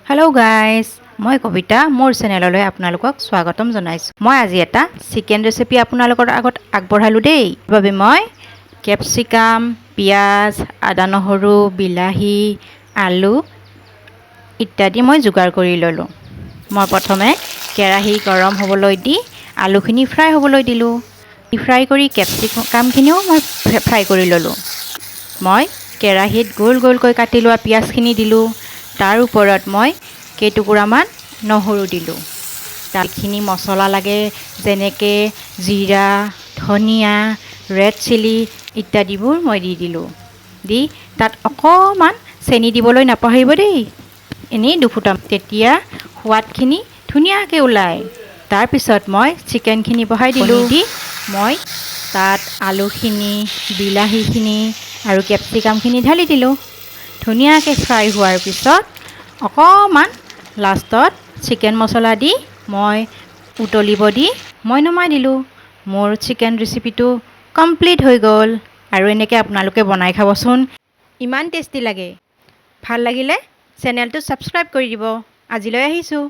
Hello' guys, মই কবিতা মোৰ চেনেললৈ আপোনালোকক স্বাগতম জনাইছোঁ। মই আজি এটা চিকেন ৰেচিপি আপোনালোকৰ আগত আগবঢ়ালোঁ দেই। বাবে মই কেপচিকাম, পিঁয়াজ, আদা নহৰু, বিলাহী, আলু ইত্যাদি মই যোগাৰ কৰি ল'লোঁ। মই প্ৰথমে কেৰাহী গৰম হ'বলৈ দি আলুখিনি ফ্ৰাই হ'বলৈ দিলোঁ। ফ্ৰাই কৰি কেপচিকামখিনিও মই ফ্ৰাই কৰি ল'লোঁ। মই কেৰাহীত গোল গোলকৈ কাটি লোৱা পিঁয়াজখিনি দিলোঁ। তাৰ ওপৰত মই কেইটুকুৰামান নহৰু দিলোঁ। তাতখিনি মছলা লাগে যেনেকৈ জিৰা, ধনিয়া, ৰেড চিলি ইত্যাদিবোৰ মই দি দিলোঁ। দি তাত অকণমান চেনি দিবলৈ নাপাহৰিব দেই, এনেই দুফুটা, তেতিয়া সোৱাদখিনি ধুনীয়াকৈ ওলায়। তাৰপিছত মই চিকেনখিনি বহাই দিলোঁ। দি মই তাত আলুখিনি, বিলাহীখিনি আৰু কেপচিকামখিনি ঢালি দিলোঁ। ধুনীয়াকৈ ফ্ৰাই হোৱাৰ পিছত অকণমান লাষ্টত চিকেন মছলা দি মই উতলিব দি মই নমাই দিলোঁ। মোৰ চিকেন ৰেচিপিটো কমপ্লিট হৈ গ'ল। আৰু এনেকৈ আপোনালোকে বনাই খাবচোন, ইমান টেষ্টি লাগে। ভাল লাগিলে চেনেলটো ছাবস্ক্ৰাইব কৰি দিব। আজিলৈ আহিছোঁ।